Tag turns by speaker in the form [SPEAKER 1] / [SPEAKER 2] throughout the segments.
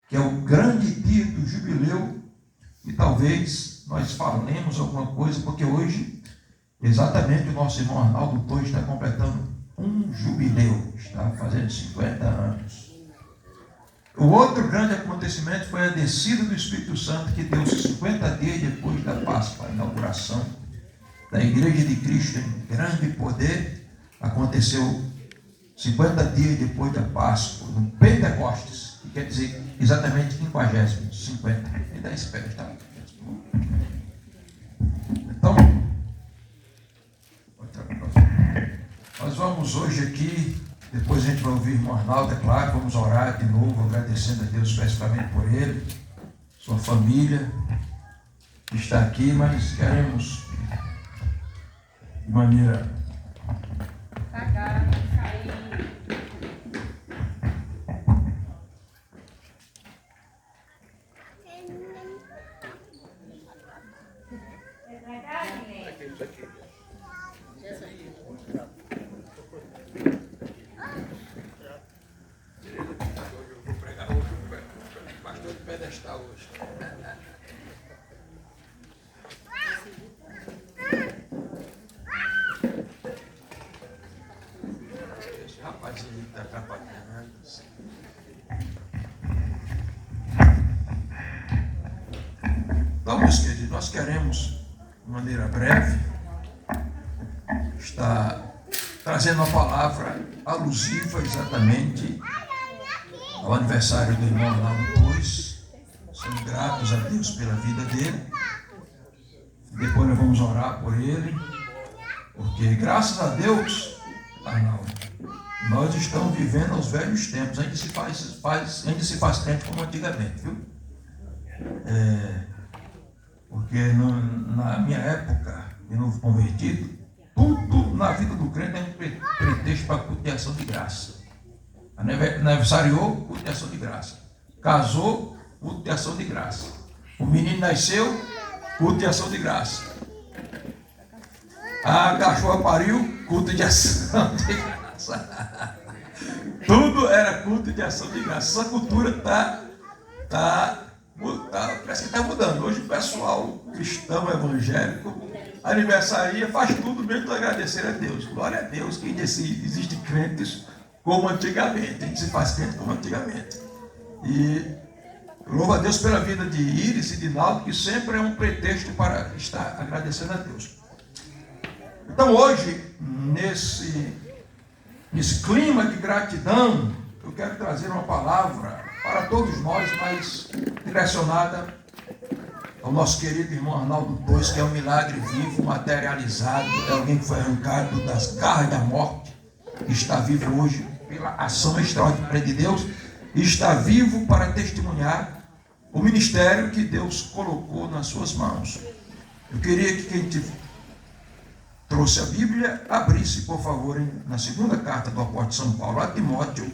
[SPEAKER 1] que é o grande dia do jubileu, e talvez nós falemos alguma coisa, porque hoje, exatamente, o nosso irmão Arnaldo Torres está completando um jubileu, está fazendo 50 anos. O outro grande acontecimento foi a descida do Espírito Santo, que deu-se 50 dias depois da Páscoa, a inauguração da Igreja de Cristo em grande poder. Aconteceu 50 dias depois da Páscoa, no Pentecostes, que quer dizer exatamente 50, 50. Me dá esse pé, tá? Então, nós vamos hoje aqui, depois a gente vai ouvir o irmão Arnaldo, é claro, vamos orar de novo, agradecendo a Deus especificamente por ele, sua família que está aqui, mas queremos de maneira pedestal hoje. Esse rapazinho está atrapalhando. Então, meus queridos, nós queremos, de maneira breve, estar trazendo uma palavra alusiva exatamente ao aniversário do irmão Arnaldo Torres. Somos gratos a Deus pela vida dele. Depois nós vamos orar por ele, porque graças a Deus, Arnaldo, nós estamos vivendo os velhos tempos. Ainda se faz crente como antigamente, viu? Porque na minha época de novo convertido, tudo na vida do crente é um pretexto para culto de ação de graça. Aniversariou, culto de ação de graça. Casou, culto de ação de graça. O menino nasceu, culto de ação de graça. A cachorra pariu, culto de ação de graça. Tudo era culto de ação de graça. Essa cultura parece que está mudando. Hoje o pessoal cristão, evangélico, aniversaria, faz tudo mesmo para agradecer a Deus. Glória a Deus que existe crentes como antigamente. A gente se faz crente como antigamente. E louvo a Deus pela vida de Iris e de Naldo, que sempre é um pretexto para estar agradecendo a Deus. Então hoje, nesse clima de gratidão, eu quero trazer uma palavra para todos nós, mas direcionada ao nosso querido irmão Arnaldo Torres, que é um milagre vivo, materializado, é alguém que foi arrancado das garras da morte, está vivo hoje pela ação extraordinária de Deus, e está vivo para testemunhar o ministério que Deus colocou nas suas mãos. Eu queria que quem trouxe a Bíblia abrisse, por favor, na segunda carta do apóstolo São Paulo a Timóteo,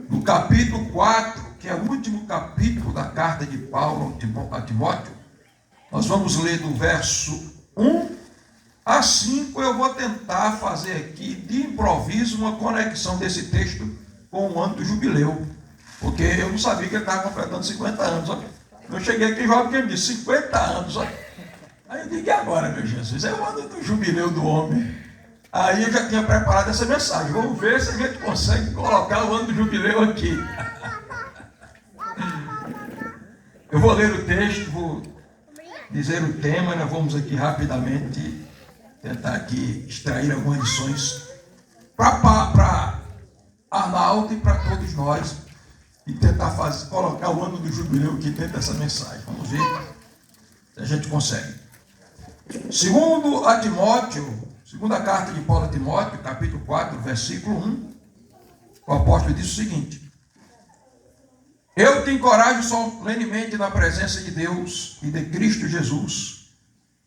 [SPEAKER 1] no capítulo 4, que é o último capítulo da carta de Paulo a Timóteo. Nós vamos ler do verso 1 a 5. Eu vou tentar fazer aqui de improviso uma conexão desse texto com o ano do jubileu, porque eu não sabia que ele estava completando 50 anos. Ó. Eu cheguei aqui e já me disse 50 anos. Ó. Aí eu digo, e agora, meu Jesus? É o ano do jubileu do homem. Aí eu já tinha preparado essa mensagem. Vamos ver se a gente consegue colocar o ano do jubileu aqui. Eu vou ler o texto, vou dizer o tema, nós vamos aqui rapidamente tentar aqui extrair algumas lições para Arnaldo e para todos nós e tentar colocar o ano do jubileu aqui dentro dessa mensagem. Vamos ver se a gente consegue. Segundo a Timóteo, segunda carta de Paulo a Timóteo, capítulo 4, versículo 1, o apóstolo diz o seguinte: eu te encorajo solenemente na presença de Deus e de Cristo Jesus,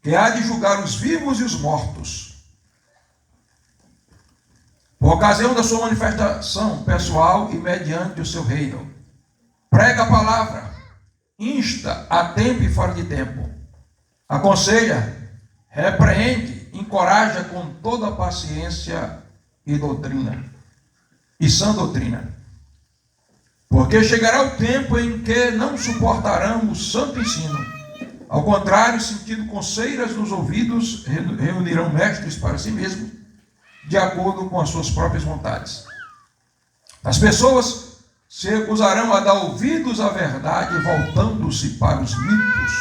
[SPEAKER 1] que há de julgar os vivos e os mortos, por ocasião da sua manifestação pessoal e mediante o seu reino. Prega a palavra, insta a tempo e fora de tempo, aconselha, repreende, encoraja com toda paciência e doutrina, e sã doutrina. Porque chegará o tempo em que não suportarão o santo ensino. Ao contrário, sentindo coceiras nos ouvidos, reunirão mestres para si mesmos, de acordo com as suas próprias vontades. As pessoas se recusarão a dar ouvidos à verdade, voltando-se para os mitos.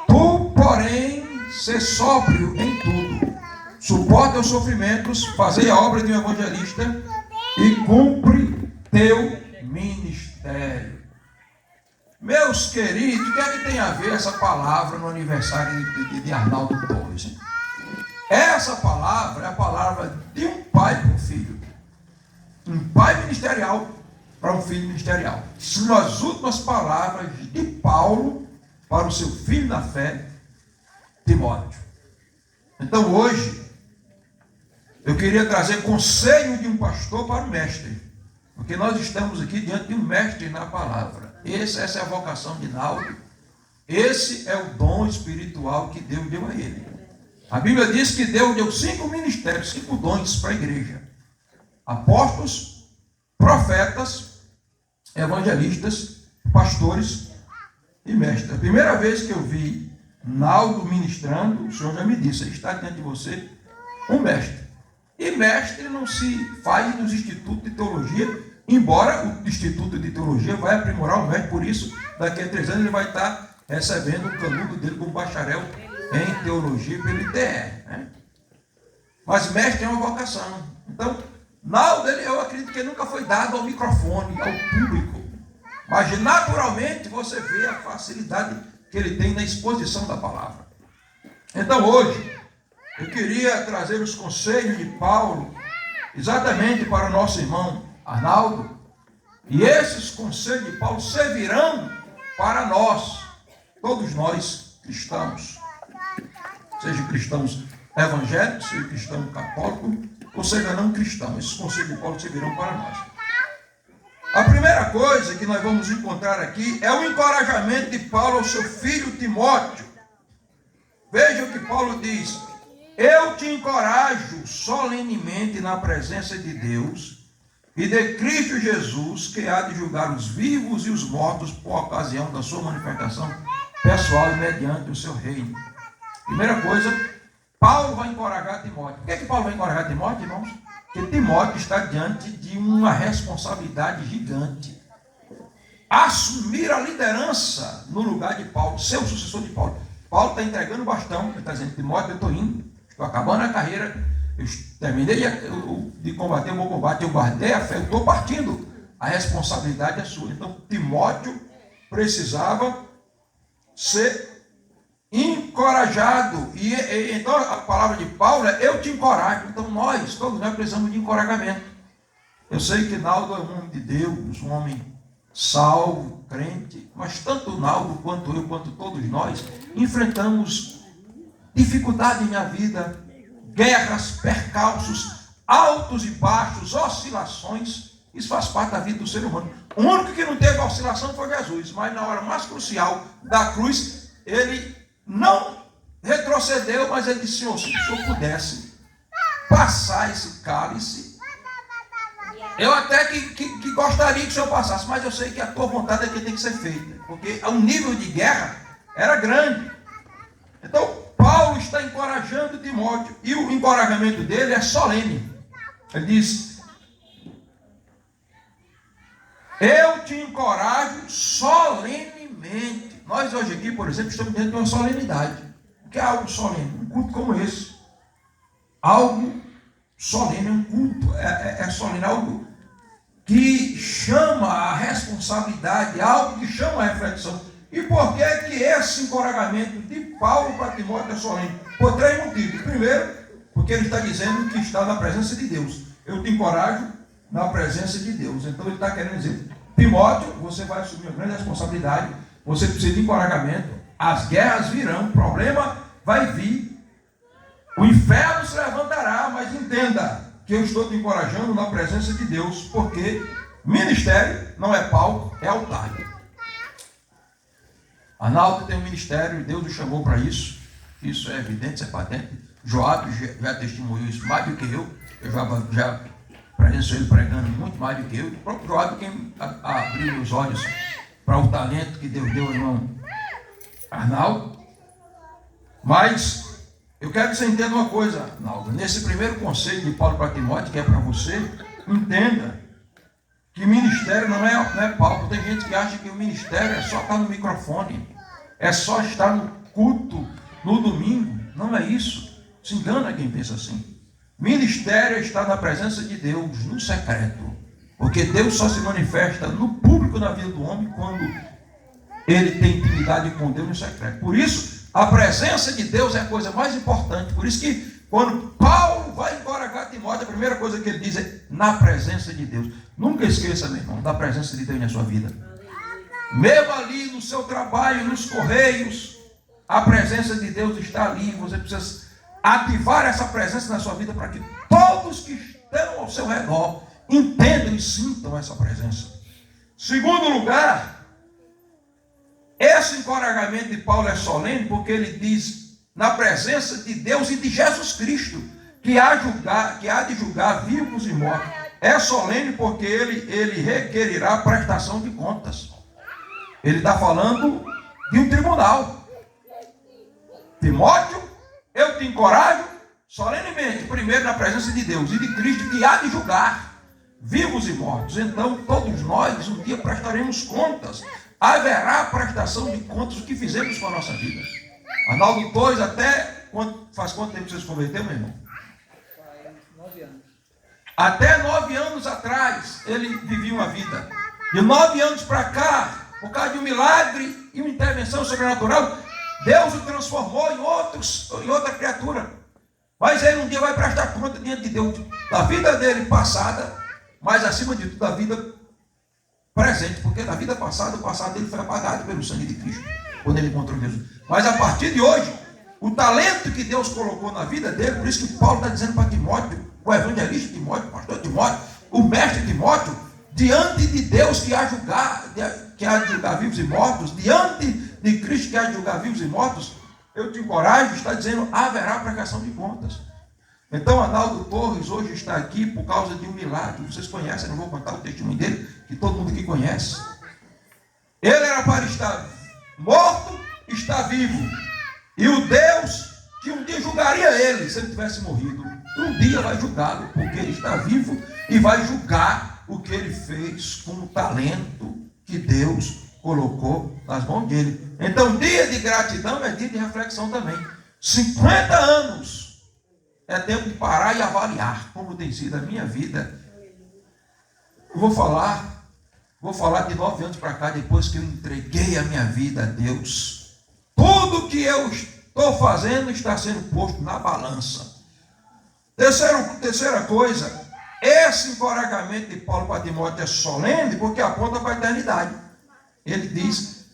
[SPEAKER 1] Tu, porém, sê sóbrio em tudo. Suporta os sofrimentos, fazei a obra de um evangelista e cumpre teu ministério. Meus queridos, o que é que tem a ver essa palavra no aniversário de Arnaldo Torres? Essa palavra é a palavra de um pai para um filho. Um pai ministerial para um filho ministerial. São as últimas palavras de Paulo para o seu filho na fé, Timóteo. Então hoje, eu queria trazer conselho de um pastor para o mestre. Porque nós estamos aqui diante de um mestre na palavra. Essa é a vocação de Naldo. Esse é o dom espiritual que Deus deu a ele. A Bíblia diz que Deus deu 5 ministérios, 5 dons para a igreja: apóstolos, profetas, evangelistas, pastores e mestres. A primeira vez que eu vi Naldo ministrando, o Senhor já me disse: está diante de você um mestre. E mestre não se faz nos institutos de teologia, embora o Instituto de Teologia vai aprimorar o mestre, por isso, daqui a 3 anos ele vai estar recebendo o canudo dele como bacharel em teologia pelo ITE. Né? Mas mestre é uma vocação. Então, Naldo, eu acredito que ele nunca foi dado ao microfone, ao público. Mas naturalmente você vê a facilidade que ele tem na exposição da palavra. Então hoje, eu queria trazer os conselhos de Paulo, exatamente para o nosso irmão Arnaldo, e esses conselhos de Paulo servirão para nós, todos nós cristãos, seja cristãos evangélicos, seja cristão católico, ou seja não cristão. Esses conselhos de Paulo servirão para nós. A primeira coisa que nós vamos encontrar aqui é o encorajamento de Paulo ao seu filho Timóteo. Veja o que Paulo diz: eu te encorajo solenemente na presença de Deus e de Cristo Jesus, que há de julgar os vivos e os mortos por ocasião da sua manifestação pessoal e mediante o seu reino. Primeira coisa, Paulo vai encorajar Timóteo. Por que Paulo vai encorajar Timóteo, irmãos? Porque Timóteo está diante de uma responsabilidade gigante. Assumir a liderança no lugar de Paulo, ser o sucessor de Paulo. Paulo está entregando o bastão, ele está dizendo: Timóteo, eu estou indo, estou acabando a carreira, eu terminei de combater o bom combate, eu guardei a fé, eu estou partindo. A responsabilidade é sua. Então, Timóteo precisava ser encorajado. Então, a palavra de Paulo é: eu te encorajo. Então, todos nós precisamos de encorajamento. Eu sei que Naldo é um homem de Deus, um homem salvo, crente, mas tanto Naldo quanto eu, quanto todos nós, enfrentamos dificuldade na vida, guerras, percalços, altos e baixos, oscilações. Isso faz parte da vida do ser humano. O único que não teve oscilação foi Jesus, mas na hora mais crucial da cruz, ele não retrocedeu, mas ele disse: Senhor, se o Senhor pudesse passar esse cálice, eu até que gostaria que o Senhor passasse, mas eu sei que a tua vontade é que tem que ser feita, porque o nível de guerra era grande. Então, Paulo está encorajando Timóteo, e o encorajamento dele é solene. Ele diz: eu te encorajo solenemente. Nós hoje aqui, por exemplo, estamos dentro de uma solenidade. O que é algo solene? Um culto como esse. Algo solene, é um culto, é solene, algo que chama a responsabilidade, algo que chama a reflexão. E por que esse encorajamento de Paulo para Timóteo é solene? Por 3 motivos. Primeiro, porque ele está dizendo que está na presença de Deus. Eu te encorajo na presença de Deus. Então ele está querendo dizer: Timóteo, você vai assumir uma grande responsabilidade, você precisa de encorajamento, as guerras virão, o problema vai vir, o inferno se levantará, mas entenda que eu estou te encorajando na presença de Deus, porque ministério não é palco, é altar. Arnaldo tem um ministério e Deus o chamou para isso. Isso é evidente, isso é patente. Joab já testemunhou isso mais do que eu. Eu já presenciou ele pregando muito mais do que eu. O próprio Joab quem abriu os olhos para o talento que Deus deu ao irmão Arnaldo. Mas eu quero que você entenda uma coisa, Arnaldo. Nesse primeiro conselho de Paulo para Timóteo, que é para você, entenda que ministério não é palco. Tem gente que acha que o ministério é só estar no microfone, é só estar no culto no domingo. Não é isso. Se engana quem pensa assim. Ministério é estar na presença de Deus no secreto, porque Deus só se manifesta no público na vida do homem quando ele tem intimidade com Deus no secreto. Por isso, a presença de Deus é a coisa mais importante. Por isso que quando Paulo vai encorajar Timóteo, a primeira coisa que ele diz é na presença de Deus. Nunca esqueça, meu irmão, da presença de Deus na sua vida. Mesmo ali no seu trabalho, nos correios, a presença de Deus está ali. Você precisa ativar essa presença na sua vida para que todos que estão ao seu redor entendam e sintam essa presença. Segundo lugar, esse encorajamento de Paulo é solene porque ele diz na presença de Deus e de Jesus Cristo que há de julgar vivos e mortos. É solene porque ele requerirá prestação de contas. Ele está falando de um tribunal. Timóteo, eu te encorajo solenemente, primeiro na presença de Deus e de Cristo, que há de julgar vivos e mortos. Então, todos nós um dia prestaremos contas. Haverá prestação de contas do que fizemos com a nossa vida. Arnaldo 2, faz quanto tempo você se converteu, meu irmão?
[SPEAKER 2] Faz 9 anos.
[SPEAKER 1] Até 9 anos atrás, ele vivia uma vida. De 9 anos para cá, por causa de um milagre e uma intervenção sobrenatural, Deus o transformou em outra criatura. Mas ele um dia vai prestar conta diante de Deus da vida dele passada, mas acima de tudo da vida presente, porque na vida passada, o passado dele foi apagado pelo sangue de Cristo, quando ele encontrou Jesus. Mas a partir de hoje, o talento que Deus colocou na vida dele, por isso que Paulo está dizendo para Timóteo, o evangelista Timóteo, o pastor Timóteo, o mestre Timóteo, diante de Deus que há de julgar vivos e mortos, diante de Cristo que há de julgar vivos e mortos, eu te encorajo, está dizendo, haverá prestação de contas. Então, Arnaldo Torres hoje está aqui por causa de um milagre. Vocês conhecem, não vou contar o testemunho dele, que todo mundo aqui conhece. Ele era para estar morto, está vivo. E o Deus que um dia julgaria ele, se ele tivesse morrido, um dia vai julgá-lo, porque ele está vivo e vai julgar o que ele fez com o talento que Deus colocou nas mãos dele. Então, dia de gratidão é dia de reflexão também. 50 anos é tempo de parar e avaliar como tem sido a minha vida. Eu vou falar de 9 anos para cá, depois que eu entreguei a minha vida a Deus. Tudo que eu estou fazendo está sendo posto na balança. Terceira coisa, esse encorajamento de Paulo para Timóteo é solene porque aponta para a eternidade. Ele diz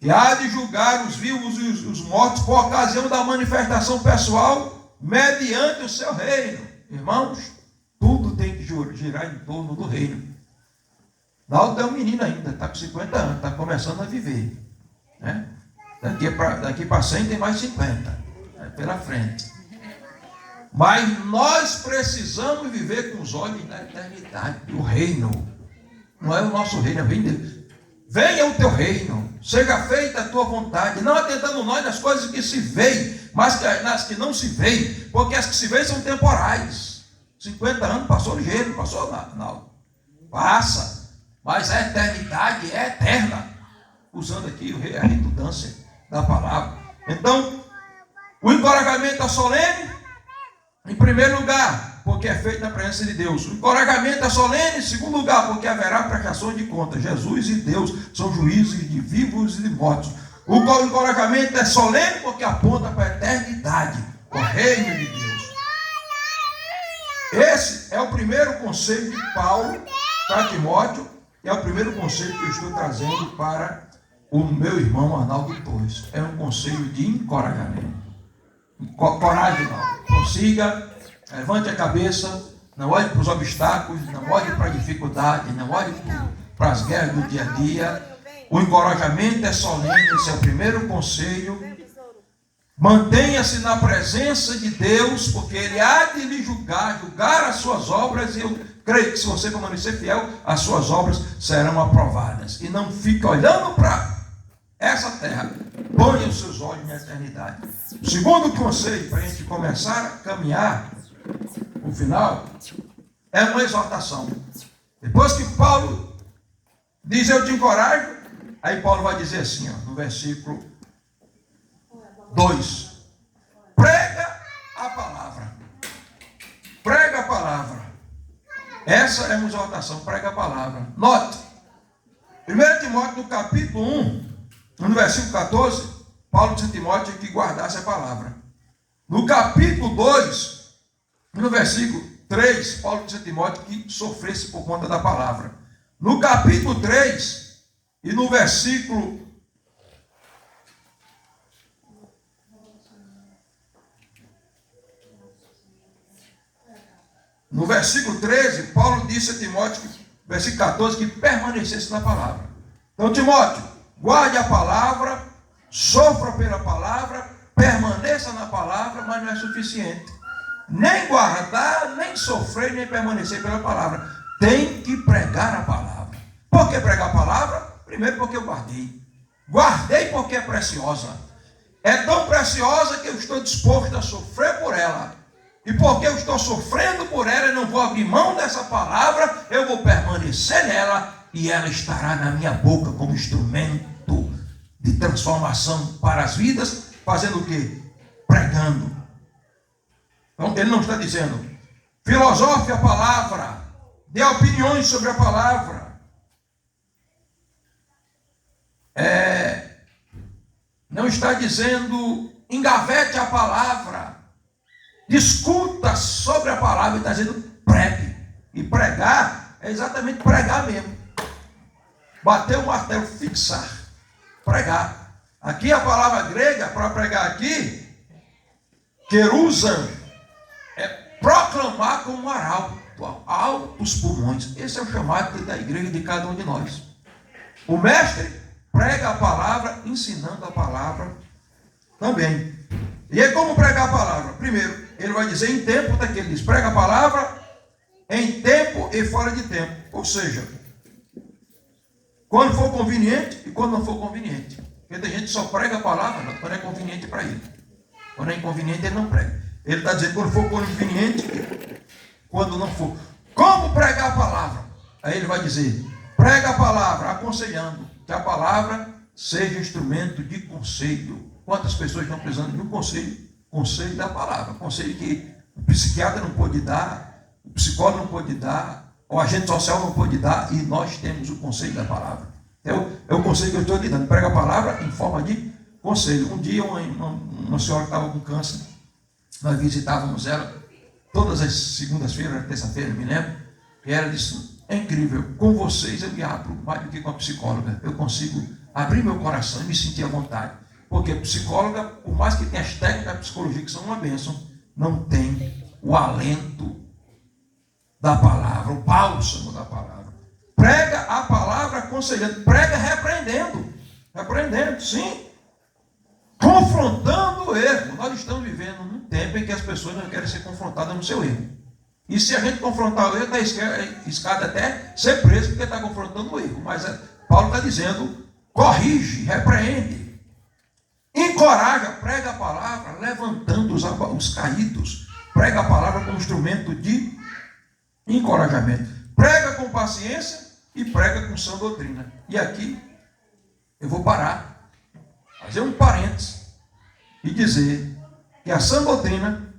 [SPEAKER 1] que há de julgar os vivos e os mortos por ocasião da manifestação pessoal mediante o seu reino. Irmãos, tudo tem que girar em torno do reino. Naldo é um menino ainda, está com 50 anos, está começando a viver, né? Daqui para 100 tem mais 50, pela frente. Mas nós precisamos viver com os olhos na eternidade, o reino. Não é o nosso reino, é o reino dele. Venha o teu reino, seja feita a tua vontade, não atentando nós nas coisas que se veem, mas nas que não se veem, porque as que se veem são temporais. 50 anos passou ligeiro, passou não. Passa, mas a eternidade é eterna. Usando aqui a redundância da palavra. Então, o encorajamento é solene, em primeiro lugar, porque é feito na presença de Deus. O encorajamento é solene, em segundo lugar, porque haverá prestação de contas. Jesus e Deus são juízes de vivos e de mortos. O encorajamento é solene porque aponta para a eternidade, o reino de Deus. Esse é o primeiro conselho de Paulo para Timóteo, e é o primeiro conselho que eu estou trazendo para o meu irmão Arnaldo Torres. É um conselho de encorajamento. Coragem, não. Consiga, levante a cabeça, não olhe para os obstáculos, não olhe para a dificuldade, não olhe para as guerras do dia a dia. O encorajamento é solene, esse é o primeiro conselho. Mantenha-se na presença de Deus, porque Ele há de lhe julgar as suas obras. E eu Creio que se você permanecer fiel, as suas obras serão aprovadas. E não fique olhando para essa terra. Ponha os seus olhos na eternidade. O segundo conselho para a gente começar a caminhar no final é uma exortação. Depois que Paulo diz eu te encorajo, aí Paulo vai dizer assim, no versículo 2: prega a palavra. Prega a palavra. Essa é uma exortação, prega a palavra. Note, 1 Timóteo no capítulo 1, no versículo 14, Paulo disse a Timóteo que guardasse a palavra. No capítulo 2, no versículo 3, Paulo disse a Timóteo que sofresse por conta da palavra. No capítulo 3 e no versículo 13, Paulo disse a Timóteo, versículo 14, que permanecesse na palavra. Então, Timóteo, guarde a palavra, sofra pela palavra, permaneça na palavra, mas não é suficiente. Nem guardar, nem sofrer, nem permanecer pela palavra. Tem que pregar a palavra. Por que pregar a palavra? Primeiro porque eu guardei. Guardei porque é preciosa. É tão preciosa que eu estou disposto a sofrer por ela. E porque eu estou sofrendo por ela, eu não vou abrir mão dessa palavra, eu vou permanecer nela, e ela estará na minha boca como instrumento de transformação para as vidas, fazendo o quê? Pregando. Então, ele não está dizendo, filosofe a palavra, dê opiniões sobre a palavra. Não está dizendo, engavete a palavra, discuta sobre a palavra, está dizendo, pregue. E pregar é exatamente pregar mesmo. Bater o martelo, fixar, pregar. Aqui a palavra grega para pregar aqui, queruzan, é proclamar como um arauto, altos pulmões. Esse é o chamado da igreja de cada um de nós. O mestre prega a palavra, ensinando a palavra também. E aí como pregar a palavra? Primeiro, ele vai dizer em tempo, daqui ele diz, prega a palavra em tempo e fora de tempo. Ou seja, quando for conveniente e quando não for conveniente. Porque tem gente que só prega a palavra quando é conveniente para ele. Quando é inconveniente, ele não prega. Ele está dizendo quando for conveniente, quando não for. Como pregar a palavra? Aí ele vai dizer, prega a palavra, aconselhando que a palavra seja instrumento de conselho. Quantas pessoas estão precisando de um conselho? Conselho da palavra. Conselho que o psiquiatra não pode dar, o psicólogo não pode dar, o agente social não pode dar, e nós temos o conselho da palavra. É o conselho que eu estou lhe dando. Prega a palavra em forma de conselho. Um dia uma senhora que estava com câncer, nós visitávamos ela todas as segundas-feiras, terça-feira, me lembro, e ela disse, é incrível, com vocês eu me abro mais do que com a psicóloga. Eu consigo abrir meu coração e me sentir à vontade. Porque a psicóloga, por mais que tenha as técnicas da psicologia que são uma bênção, não tem o alento da palavra, o bálsamo da palavra. Prega a palavra aconselhando, prega repreendendo, sim, confrontando o erro. Nós estamos vivendo num tempo em que as pessoas não querem ser confrontadas no seu erro. E se a gente confrontar o erro, está escada até ser preso porque está confrontando o erro. Mas Paulo está dizendo, corrige, repreende, encoraja, prega a palavra, levantando os caídos. Prega a palavra como instrumento de encorajamento. Prega com paciência e prega com sã doutrina. E aqui eu vou parar, fazer um parênteses e dizer que a sã doutrina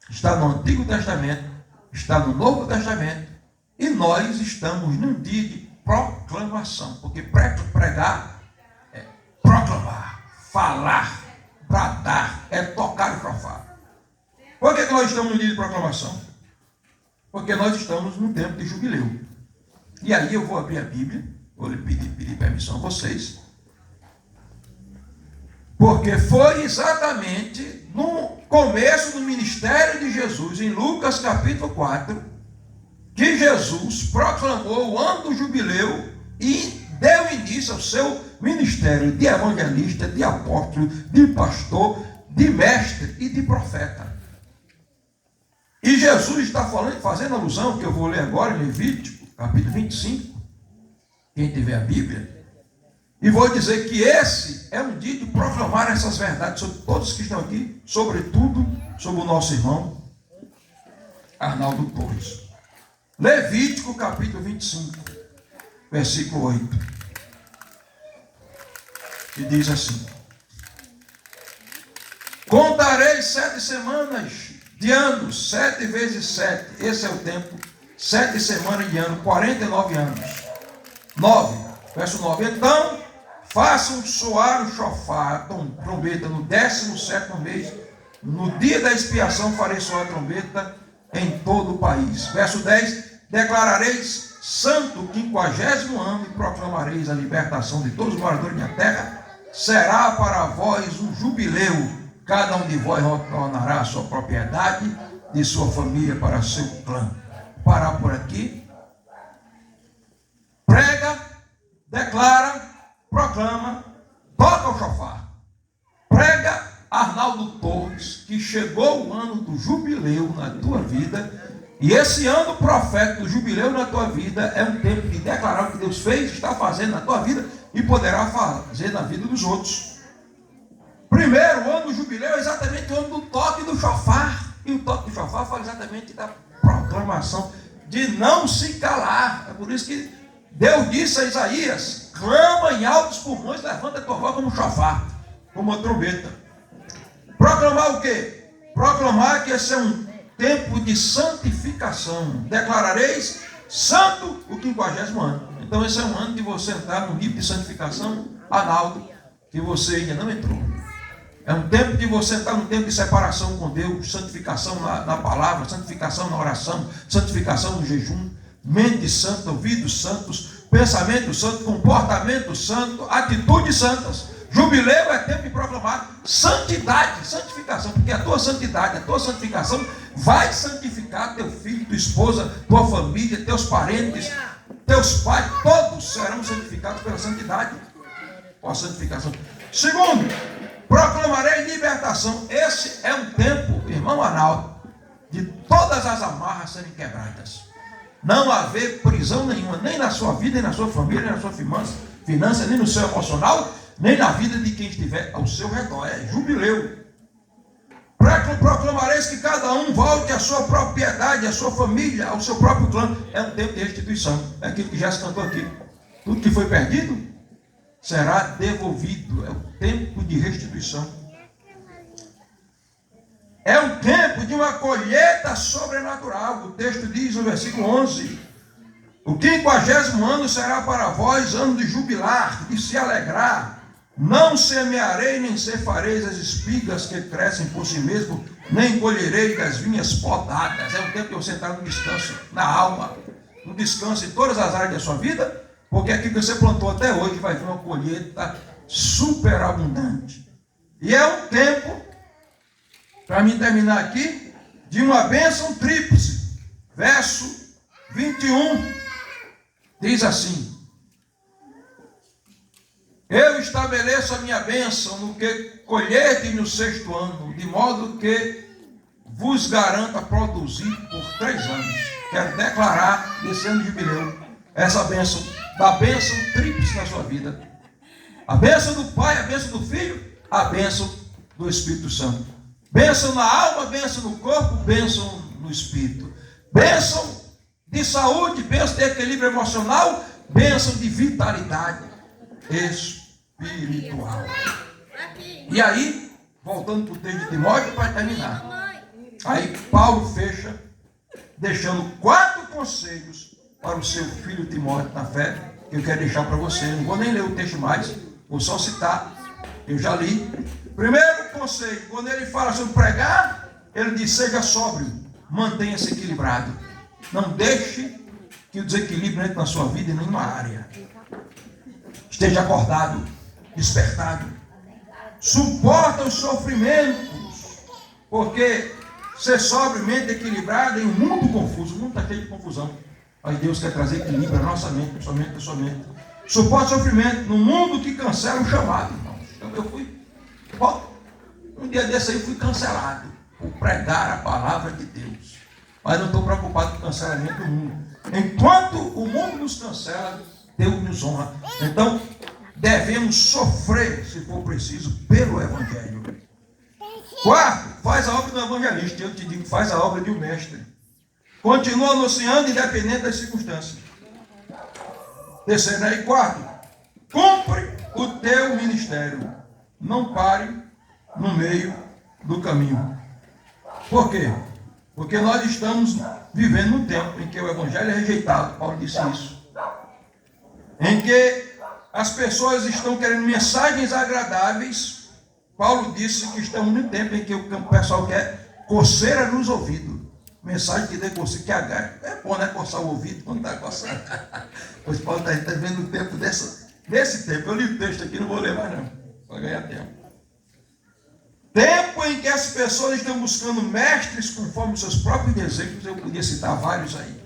[SPEAKER 1] está no Antigo Testamento, está no Novo Testamento, e nós estamos num dia de proclamação, porque pregar é proclamar, falar, bradar, é tocar o chofar. Por que nós estamos no dia de proclamação? Porque nós estamos num tempo de jubileu. E aí eu vou abrir a Bíblia, vou lhe pedir permissão a vocês, porque foi exatamente no começo do ministério de Jesus, em Lucas capítulo 4, que Jesus proclamou o ano do jubileu e deu início ao seu ministério de evangelista, de apóstolo, de pastor, de mestre e de profeta. E Jesus está fazendo alusão, que eu vou ler agora em Levítico, capítulo 25, quem tiver a Bíblia, e vou dizer que esse é um dia de proclamar essas verdades sobre todos que estão aqui, sobretudo sobre o nosso irmão Arnaldo Torres. Levítico capítulo 25, versículo 8, que diz assim: contarei 7 semanas de anos, 7 vezes 7, esse é o tempo, 7 semanas de ano, 49 anos. 9, verso 9, então façam soar o chofar, trombeta, no 17º mês, no dia da expiação farei soar a trombeta em todo o país. Verso 10, declarareis santo o 50º ano e proclamareis a libertação de todos os moradores da minha terra, será para vós um jubileu, cada um de vós retornará a sua propriedade, de sua família para seu clã. Parar por aqui. Prega, declara, proclama, toca o chofar. Prega, Arnaldo Torres, que chegou o ano do jubileu na tua vida, e esse ano profético do jubileu na tua vida é um tempo de declarar o que Deus fez, está fazendo na tua vida e poderá fazer na vida dos outros. Primeiro, o ano do jubileu é exatamente o ano do toque do chofar, e o toque do chofar fala exatamente da proclamação, de não se calar. É por isso que Deus disse a Isaías: clama em altos pulmões, levanta a tua voz como um chofar, como uma trombeta. Proclamar o quê? Proclamar que esse é um tempo de santificação. Declarareis santo o 50º ano. Então esse é um ano de você entrar no nível de santificação, Arnaldo, que você ainda não entrou. É um tempo de você entrar num tempo de separação com Deus, santificação na palavra, santificação na oração, santificação no jejum, mente santa, ouvidos santos, pensamento santo, comportamento santo, atitudes santas. Jubileu é tempo de proclamar santidade, santificação, porque a tua santidade, a tua santificação vai santificar teu filho, tua esposa, tua família, teus parentes, teus pais, todos serão santificados pela santidade, com a santificação. Segundo, proclamarei libertação. Esse é um tempo, irmão Arnaldo, de todas as amarras serem quebradas. Não haver prisão nenhuma, nem na sua vida, nem na sua família, nem na sua finança, nem no seu emocional, nem na vida de quem estiver ao seu redor. É jubileu. Proclamareis que cada um volte à sua propriedade, à sua família, ao seu próprio clã. É um tempo de restituição. É aquilo que já se cantou aqui. Tudo que foi perdido será devolvido. É o tempo de restituição. É um tempo de uma colheita sobrenatural. O texto diz no versículo 11: o 50º ano será para vós ano de jubilar, de se alegrar. Não semearei, nem cefareis as espigas que crescem por si mesmo, nem colherei das vinhas podadas. É um tempo de você entrar no descanso, na alma, no descanso em todas as áreas da sua vida, porque aquilo que você plantou até hoje vai vir uma colheita superabundante. E é um tempo, para mim terminar aqui, de uma bênção tríplice. Verso 21 diz assim: eu estabeleço a minha bênção no que colherdes no 6º ano, de modo que vos garanta produzir por 3 anos. Quero declarar desse ano de jubileu essa bênção, da bênção tríplice na sua vida. A bênção do Pai, a bênção do Filho, a bênção do Espírito Santo. Bênção na alma, bênção no corpo, bênção no Espírito. Bênção de saúde, bênção de equilíbrio emocional, bênção de vitalidade espiritual. E aí, voltando para o texto de Timóteo para terminar. Aí Paulo fecha, deixando 4 conselhos para o seu filho Timóteo na fé, que eu quero deixar para você. Não vou nem ler o texto mais, vou só citar, eu já li. Primeiro conselho, quando ele fala sobre pregar, ele diz: seja sóbrio, mantenha-se equilibrado. Não deixe que o desequilíbrio entre na sua vida em nenhuma área. Esteja acordado, despertado. Suporta os sofrimentos, porque ser sobriamente equilibrado em um mundo confuso. O mundo está cheio de confusão. Mas Deus quer trazer equilíbrio à nossa mente, somente a sua mente. Suporta o sofrimento no mundo que cancela o chamado, irmãos. Então eu fui, um dia desse aí, fui cancelado por pregar a palavra de Deus. mas não estou preocupado com o cancelamento do mundo. Enquanto o mundo nos cancela, Deus nos honra. Então, devemos sofrer, se for preciso, pelo Evangelho. Quarto, faz a obra do evangelista. Eu te digo, faz a obra de um mestre. Continua anunciando independente das circunstâncias. Terceiro, né? E quarto, cumpre o teu ministério. Não pare no meio do caminho. Por quê? Porque nós estamos vivendo um tempo em que o evangelho é rejeitado. Paulo disse isso. Em que as pessoas estão querendo mensagens agradáveis. Paulo disse que estamos num tempo em que o pessoal quer coceira nos ouvidos. Mensagem que dê coceira, que agrade. É bom, né? Coçar o ouvido quando está coçando. Pois Paulo está vendo o tempo desse tempo. Eu li o texto aqui, não vou ler mais não, para ganhar tempo. Tempo em que as pessoas estão buscando mestres conforme os seus próprios desejos. Eu podia citar vários aí.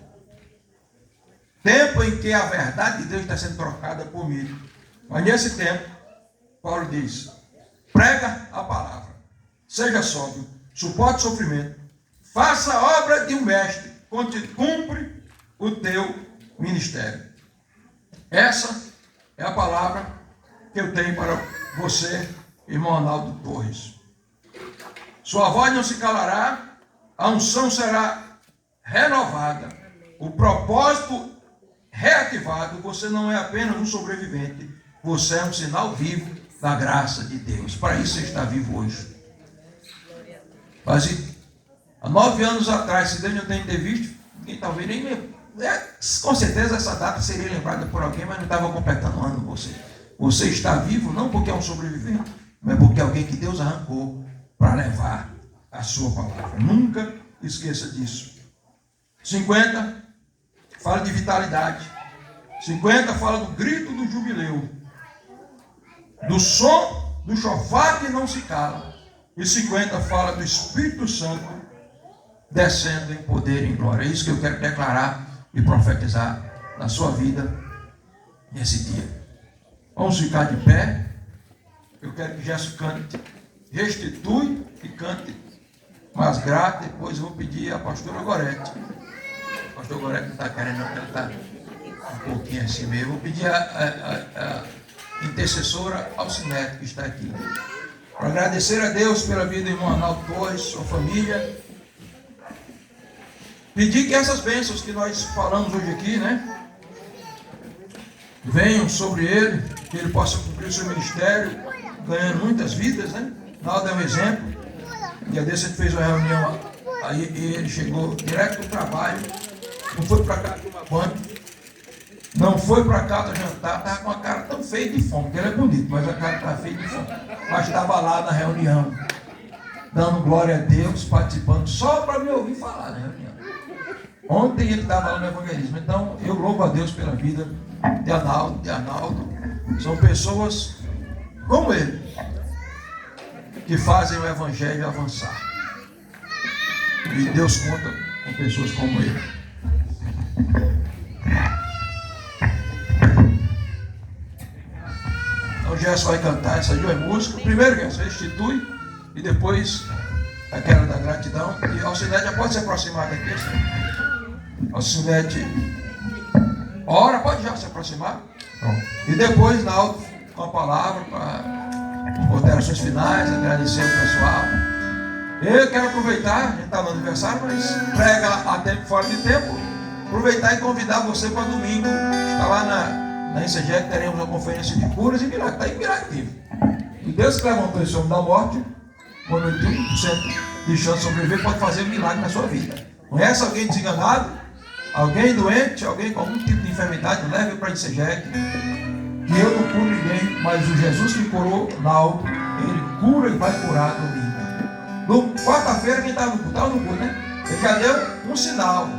[SPEAKER 1] Tempo em que a verdade de Deus está sendo trocada por mim. Mas nesse tempo, Paulo diz: prega a palavra, seja sóbrio, suporte o sofrimento, faça a obra de um mestre, cumpre o teu ministério. Essa é a palavra que eu tenho para você, irmão Arnaldo Torres. Sua voz não se calará, a unção será renovada, o propósito reativado. Você não é apenas um sobrevivente, você é um sinal vivo da graça de Deus. Para isso você está vivo hoje. Mas há 9 anos atrás, se Deus não tem ter visto, ninguém talvez nem lembra. Com certeza essa data seria lembrada por alguém, mas não estava completando um ano você. Você está vivo não porque é um sobrevivente, mas porque é alguém que Deus arrancou para levar a sua palavra. Nunca esqueça disso. 50 fala de vitalidade. 50 fala do grito do jubileu, do som do chofar que não se cala. E 50 fala do Espírito Santo descendo em poder e em glória. É isso que eu quero declarar e profetizar na sua vida nesse dia. Vamos ficar de pé. Eu quero que Gerson cante, restitui e cante mais grato. Depois eu vou pedir a pastora Gorete. A pastora Gorete não está querendo, não, ela está um pouquinho assim mesmo. Eu vou pedir a intercessora Alcinete, que está aqui, para agradecer a Deus pela vida do irmão Arnaldo Torres, sua família. Pedir que essas bênçãos que nós falamos hoje aqui, né, venham sobre ele, que ele possa cumprir o seu ministério, ganhando muitas vidas, né? Arnaldo é um exemplo. Um dia desse a gente fez uma reunião aí e ele chegou direto do trabalho, não foi para cá tomar banho, não foi para casa jantar, estava com a cara tão feia de fome, porque ele é bonito, mas a cara estava feia de fome. Mas estava lá na reunião, dando glória a Deus, participando, só para me ouvir falar na reunião. Ontem ele estava lá no evangelismo. Então eu louvo a Deus pela vida de Arnaldo. São pessoas como ele, que fazem o evangelho avançar. E Deus conta com pessoas como ele. Então o Gerson vai cantar essas duas músicas. Primeiro, Gerson, restitui, e depois aquela da gratidão. E Alcinete já pode se aproximar daqui, assim. Alcinete, ora, pode já se aproximar. Pronto. E depois, Naldo, com a palavra para considerações finais, agradecer o pessoal. Eu quero aproveitar, a gente está no aniversário, mas prega a tempo fora de tempo. Aproveitar e convidar você para domingo. Está lá na ICG, que teremos uma conferência de curas e milagres. Está imperativo. E Deus que levantou esse homem da morte, quando 80% de chance de sobreviver, pode fazer um milagre na sua vida. Conhece alguém desenganado? Alguém doente, alguém com algum tipo de enfermidade, leve para a ICGEC, que eu não curo ninguém, mas o Jesus que curou Naldo, ele cura e vai curar domingo. Quarta-feira, quem estava no culto, né? Ele já deu um sinal.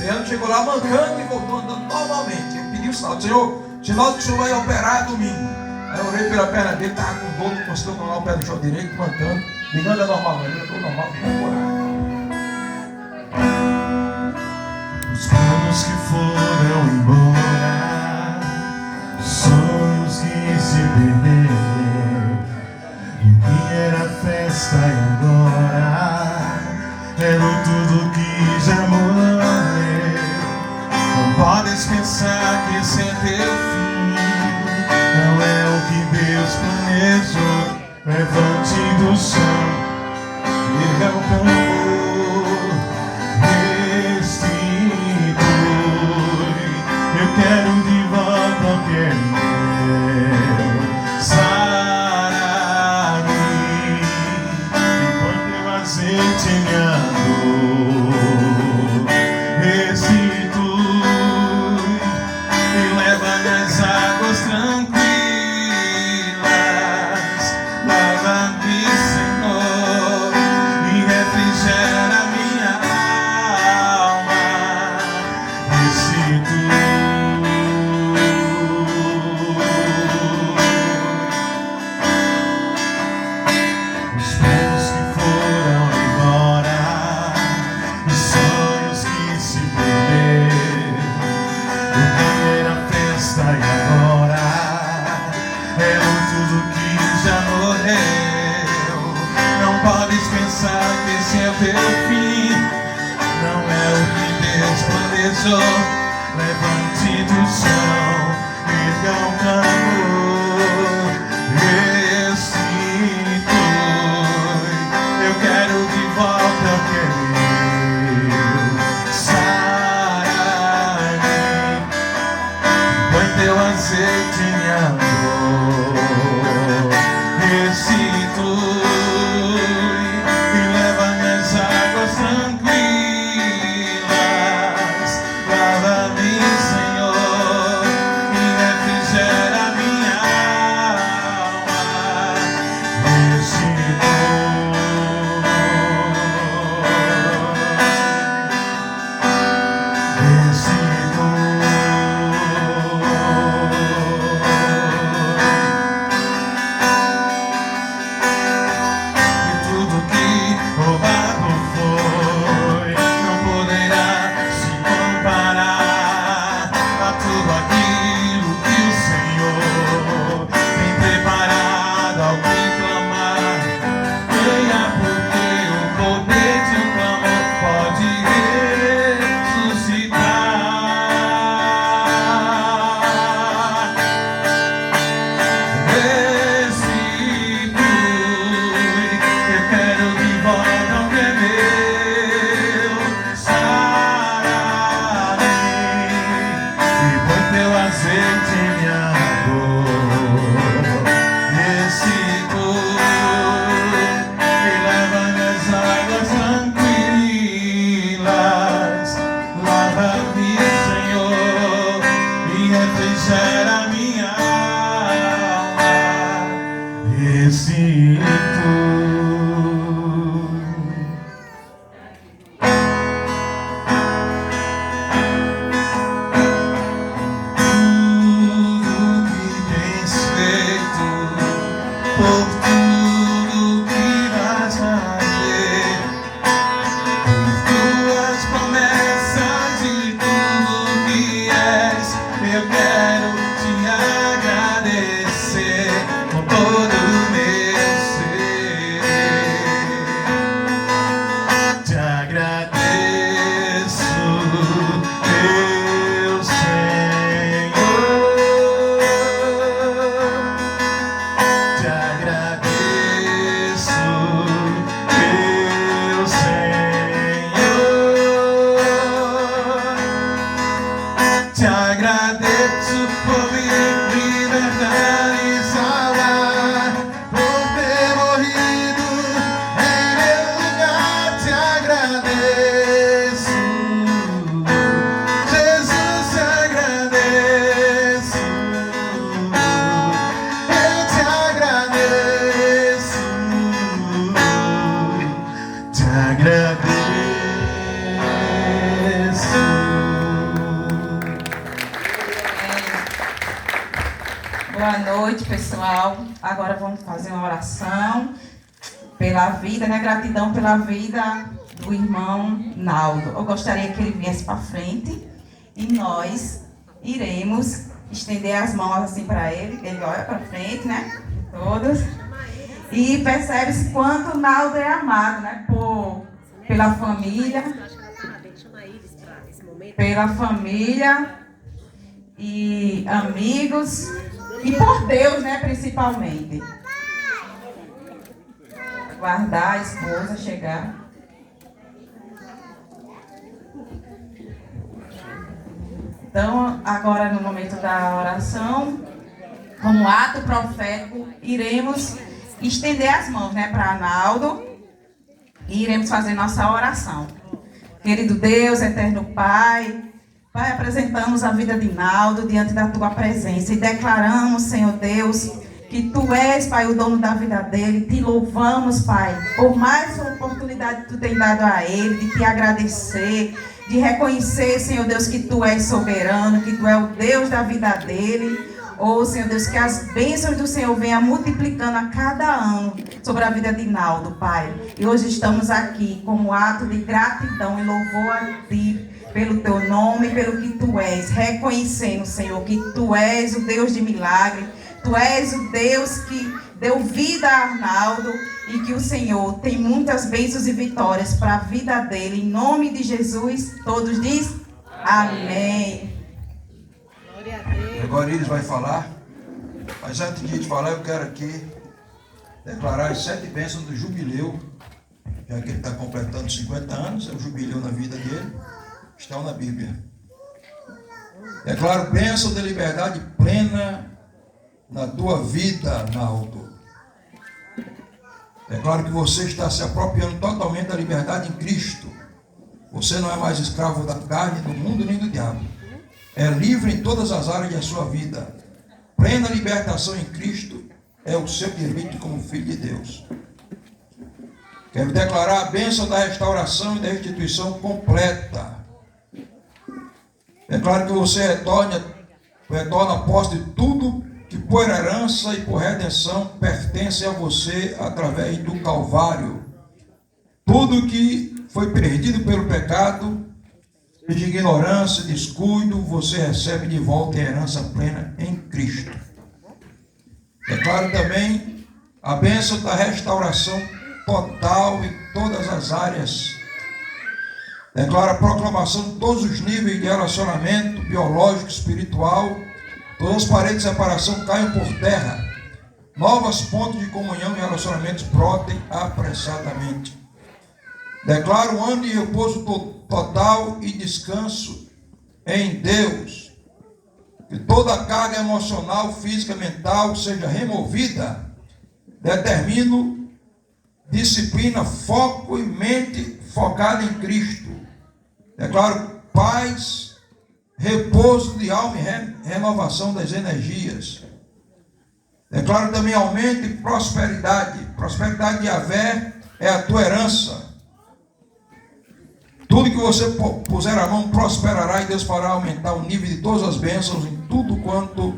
[SPEAKER 1] Leandro chegou lá mancando e voltou andando normalmente. Eu pedi o sinal, Senhor, sinal que o Senhor vai operar domingo. Aí eu orei pela perna dele, estava com dor, não conseguiu colocar o pé no chão direito, mancando. Ligando é normal, mas eu estou normal, vai curar.
[SPEAKER 3] Os planos que foram embora, sonhos que se perderam, o que era festa e agora é tudo que já morreu. pensar que esse é teu fim. Não é o que Deus planejou. Levante do chão, erga o clamor, restitui. Eu quero de volta o que é meu. Sara-me e põe teu azeite em minha dor. Restitui e leva nas águas tranquilas. Lava-me, Senhor, e refrigera minha alma. Restitui. Os planos que foram embora, os sonhos que se perderam. O que era festa e agora é tudo que já morreu. Não podes pensar que esse é o teu fim. Não é o que Deus planejou. Levante do chão, erga o clamor, restitui. Eu quero de volta o que é meu. Sara-me, põe teu azeite em minha dor. Restitui e leva minhas águas tranquilas. Lava-me, Senhor, e refrigera minha alma. Restitui. E tudo que roubado foi não poderá se comparar a tudo aquilo que o Senhor tem preparado ao que clamar. Venha, porque o poder de um clamor pode ressuscitar. Restitui, eu quero de volta o que é meu. Sara-me e põe teu azeite em minha dor. Restitui e leva nas águas tranquilas. Lava-me, Senhor, e refrigera minha alma. Restitui. Tudo que tens feito, por tudo que vais fazer, por tuas promessas e tudo que és, eu quero te agradecer com todo o meu ser. Te agradeço, meu Senhor. Te agradeço, meu Senhor. Te agradeço por me libertar e salvar, por ter morrido em meu lugar. Te agradeço, Jesus, te agradeço. Eu te agradeço, te agradeço.
[SPEAKER 4] Boa noite, pessoal. Agora vamos fazer uma oração pela vida, né? Gratidão pela vida do irmão Naldo. Eu gostaria que ele viesse para frente e nós iremos estender as mãos assim para ele, que ele olha para frente, né? Todos. E percebe-se quanto o Naldo é amado, né? Pela família, e amigos, e por Deus, né, principalmente. Aguardar a esposa chegar. Então, agora no momento da oração, como ato profético, iremos estender as mãos, né, para Arnaldo e iremos fazer nossa oração. Querido Deus, eterno Pai, Pai, apresentamos a vida de Naldo diante da Tua presença e declaramos, Senhor Deus, que Tu és, Pai, o dono da vida dele. Te louvamos, Pai, por mais uma oportunidade que Tu tem dado a ele, de Te agradecer, de reconhecer, Senhor Deus, que Tu és soberano, que Tu é o Deus da vida dele. Oh, Senhor Deus, que as bênçãos do Senhor venham multiplicando a cada ano sobre a vida de Naldo, Pai. E hoje estamos aqui como ato de gratidão e louvor a Ti, pelo Teu nome, pelo que Tu és, reconhecendo, Senhor, que Tu és o Deus de milagre, Tu és o Deus que deu vida a Arnaldo e que o Senhor tem muitas bênçãos e vitórias para a vida dele. Em nome de Jesus, todos dizem amém.
[SPEAKER 1] Agora eles vai falar, mas antes de a gente falar, eu quero aqui declarar as 7 bênçãos do jubileu, já que ele está completando 50 anos, é o jubileu na vida dele, estão na Bíblia. Declaro bênção de liberdade plena na tua vida, Naldo. Declaro que você está se apropriando totalmente da liberdade em Cristo. Você não é mais escravo da carne, do mundo nem do diabo. É livre em todas as áreas da sua vida. Plena libertação em Cristo é o seu direito como filho de Deus. Quero declarar a bênção da restauração e da restituição completa. Declaro que você retorna a posse de tudo que por herança e por redenção pertence a você através do Calvário. Tudo que foi perdido pelo pecado, de ignorância, descuido, você recebe de volta em herança plena em Cristo. Declaro também a bênção da restauração total em todas as áreas. Declaro a proclamação de todos os níveis de relacionamento biológico, espiritual. Todas as paredes de separação caiam por terra. Novas pontes de comunhão e relacionamentos brotem apressadamente. Declaro um ano de repouso total e descanso em Deus. Que toda a carga emocional, física, mental seja removida. Determino disciplina, foco e mente focada em Cristo. Declaro paz, repouso de alma e renovação das energias. Declaro também aumento e prosperidade. Prosperidade de Yahvé é a tua herança. Tudo que você puser a mão prosperará e Deus fará aumentar o nível de todas as bênçãos em tudo quanto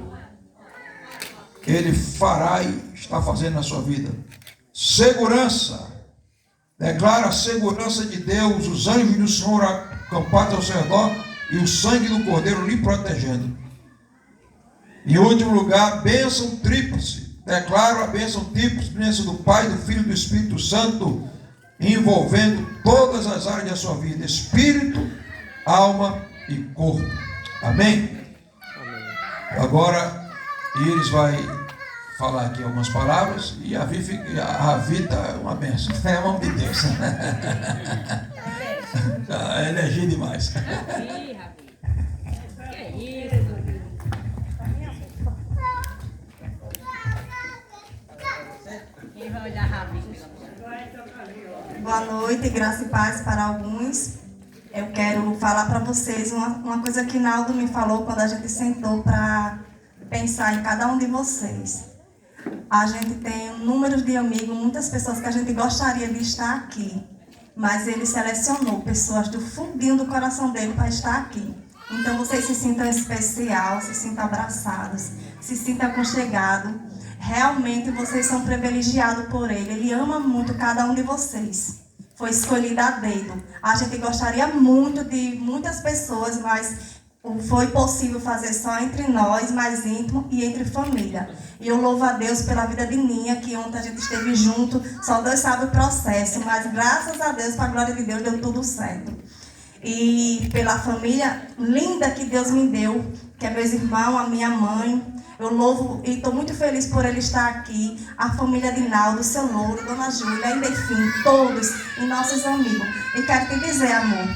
[SPEAKER 1] Ele fará e está fazendo na sua vida. Segurança. Declara a segurança de Deus, os anjos do Senhor acampados ao seu redor e o sangue do Cordeiro lhe protegendo. Em último lugar, bênção tríplice. Declaro a bênção tríplice, bênção do Pai, do Filho e do Espírito Santo, envolvendo todas as áreas da sua vida, espírito, alma e corpo. Amém? Amém. Agora, Iris vai falar aqui algumas palavras e a Ravita é uma bênção, é o nome de Deus. É energia demais.
[SPEAKER 5] Boa noite, graça e paz para alguns. Eu quero falar para vocês uma coisa que Naldo me falou quando a gente sentou para pensar em cada um de vocês. A gente tem um número de amigos, muitas pessoas que a gente gostaria de estar aqui, mas ele selecionou pessoas do fundinho do coração dele para estar aqui. Então vocês se sintam especial, se sintam abraçados, se sintam aconchegados. Realmente vocês são privilegiados por ele. Ele ama muito cada um de vocês. Foi escolhido a dedo. A gente gostaria muito de muitas pessoas, mas foi possível fazer só entre nós, mais íntimo e entre família. E eu louvo a Deus pela vida de Ninha, que ontem a gente esteve junto. Só Deus sabe o processo, mas graças a Deus, para a glória de Deus, deu tudo certo. E pela família linda que Deus me deu, que é meus irmãos, a minha mãe. Eu louvo e estou muito feliz por ele estar aqui. A família de Naldo, seu Louro, Dona Júlia, ainda enfim, todos e nossos amigos. E quero te dizer, amor,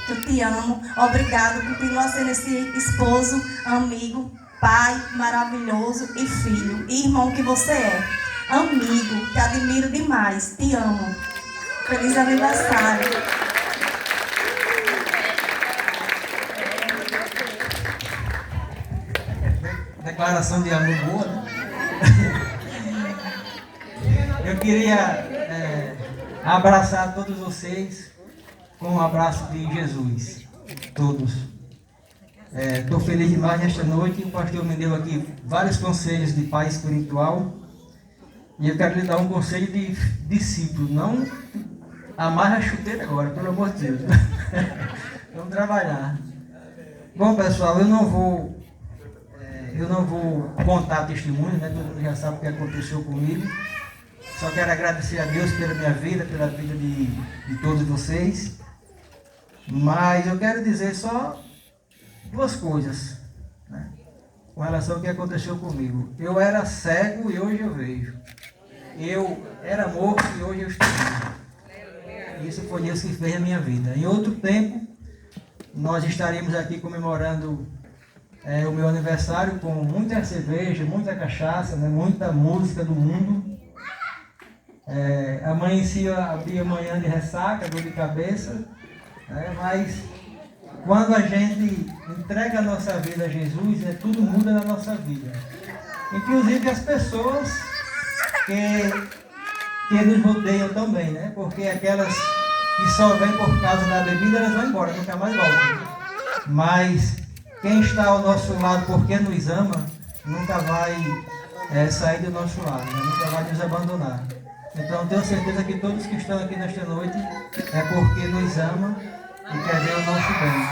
[SPEAKER 5] que eu te amo. Obrigado, continua sendo esse esposo, amigo, pai maravilhoso e filho. E irmão que você é. Amigo, te admiro demais. Te amo. Feliz aniversário.
[SPEAKER 6] Declaração de amor boa, né? Eu queria abraçar todos vocês com um abraço de Jesus. Todos. Estou feliz demais nesta noite. O pastor me deu aqui vários conselhos de pai espiritual. E eu quero lhe dar um conselho de discípulo. Não amarra a chuteira agora, pelo amor de Deus. Vamos trabalhar. Bom, pessoal, eu não vou contar testemunho, né? Todo mundo já sabe o que aconteceu comigo. Só quero agradecer a Deus pela minha vida, pela vida de todos vocês. Mas eu quero dizer só duas coisas, né? Com relação ao que aconteceu comigo. Eu era cego e hoje eu vejo. Eu era morto e hoje eu estou vivo. Isso foi Deus que fez a minha vida. Em outro tempo, nós estaremos aqui comemorando o meu aniversário com muita cerveja, muita cachaça, né? Muita música do mundo. Amanhecia, abria manhã de ressaca, dor de cabeça, né? Mas quando a gente entrega a nossa vida a Jesus, tudo muda na nossa vida. Inclusive as pessoas que nos rodeiam também, né? Porque aquelas que só vêm por causa da bebida, elas vão embora, nunca mais voltam. Mas quem está ao nosso lado porque nos ama, nunca vai sair do nosso lado, né? Nunca vai nos abandonar. Então tenho certeza que todos que estão aqui nesta noite é porque nos ama e quer ver o nosso bem.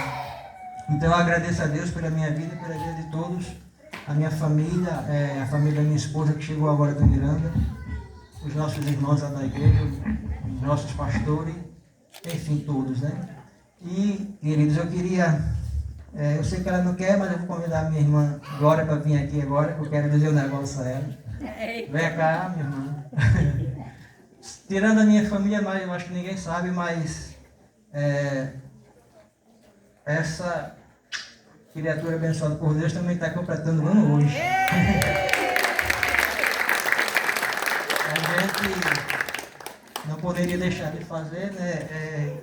[SPEAKER 6] Então eu agradeço a Deus pela minha vida, pela vida de todos, a minha família, a família da minha esposa que chegou agora do Miranda, os nossos irmãos lá da igreja, os nossos pastores, enfim, todos, né? E, queridos, eu queria, eu sei que ela não quer, mas eu vou convidar a minha irmã Glória para vir aqui agora, que eu quero dizer um negócio a ela. Vem cá, minha irmã. Tirando a minha família, mas eu acho que ninguém sabe, mas essa criatura abençoada por Deus também está completando um ano hoje. A gente não poderia deixar de fazer, né?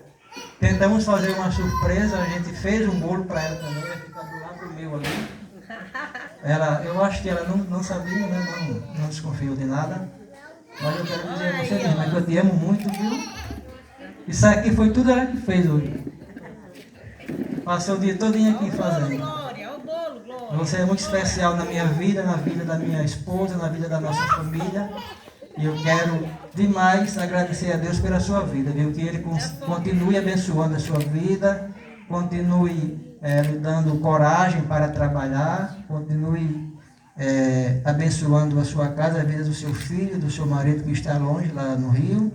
[SPEAKER 6] Tentamos fazer uma surpresa, a gente fez um bolo para ela também, vai ficar do lado meu ali. Eu acho que ela não sabia, né? Não desconfiou de nada. Mas eu quero dizer a você mesmo, que eu te amo muito, viu? Isso aqui foi tudo ela que fez hoje. Passou o dia todinho aqui fazendo. Você é muito especial na minha vida, na vida da minha esposa, na vida da nossa família. E eu quero demais agradecer a Deus pela sua vida, viu? Que Ele continue abençoando a sua vida, continue lhe dando coragem para trabalhar, continue abençoando a sua casa, a vida do seu filho, do seu marido que está longe, lá no Rio.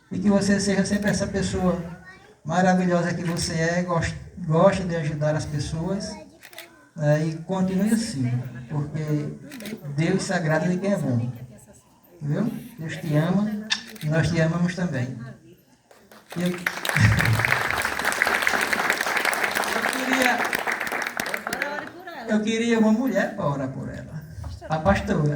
[SPEAKER 6] E que você seja sempre essa pessoa maravilhosa que você é, gosta de ajudar as pessoas, e continue assim, porque Deus se agrada de quem é bom. Viu? Deus te ama e nós te amamos também. Eu queria uma mulher para orar por ela. A pastora.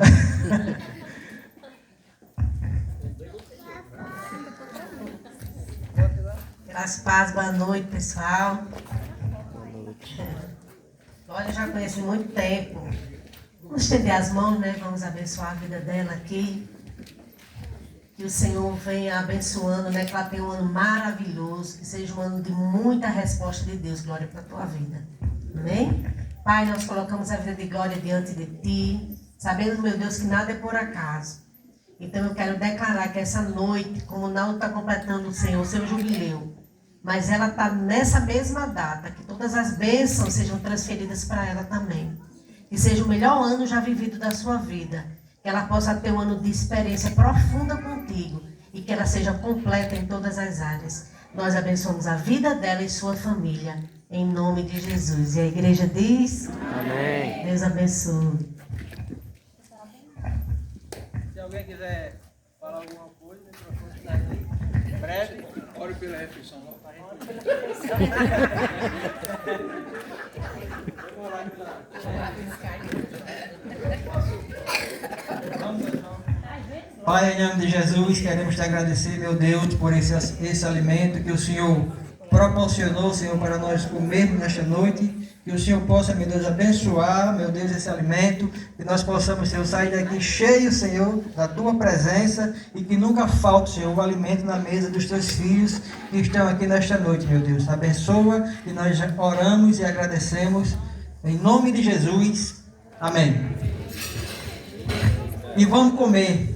[SPEAKER 7] Graças, paz, boa noite, pessoal. Olha, eu já conheço há muito tempo. Vamos estender as mãos, né? Vamos abençoar a vida dela aqui. Que o Senhor venha abençoando, né? Que ela tenha um ano maravilhoso. Que seja um ano de muita resposta de Deus. Glória para a tua vida. Amém? Pai, nós colocamos a vida de Glória diante de Ti. Sabendo, meu Deus, que nada é por acaso. Então eu quero declarar que essa noite, como o Naldo está completando, Senhor, o seu jubileu. Mas ela está nessa mesma data. Que todas as bênçãos sejam transferidas para ela também. Que seja o melhor ano já vivido da sua vida. Que ela possa ter um ano de experiência profunda contigo. E que ela seja completa em todas as áreas. Nós abençoamos a vida dela e sua família. em nome de Jesus. E a igreja diz:
[SPEAKER 8] Amém.
[SPEAKER 7] Deus abençoe.
[SPEAKER 6] Se alguém quiser falar alguma coisa, o microfone está aí. Breve.
[SPEAKER 2] Ore pela refeição.
[SPEAKER 6] Pai, em nome de Jesus, queremos te agradecer, meu Deus, por esse alimento que o Senhor proporcionou, Senhor, para nós comermos nesta noite. Que o Senhor possa, meu Deus, abençoar, meu Deus, esse alimento. Que nós possamos, Senhor, sair daqui cheios, Senhor, da tua presença. E que nunca falte, Senhor, o alimento na mesa dos teus filhos que estão aqui nesta noite, meu Deus. Abençoa e nós oramos e agradecemos. Em nome de Jesus. Amém. E vamos comer.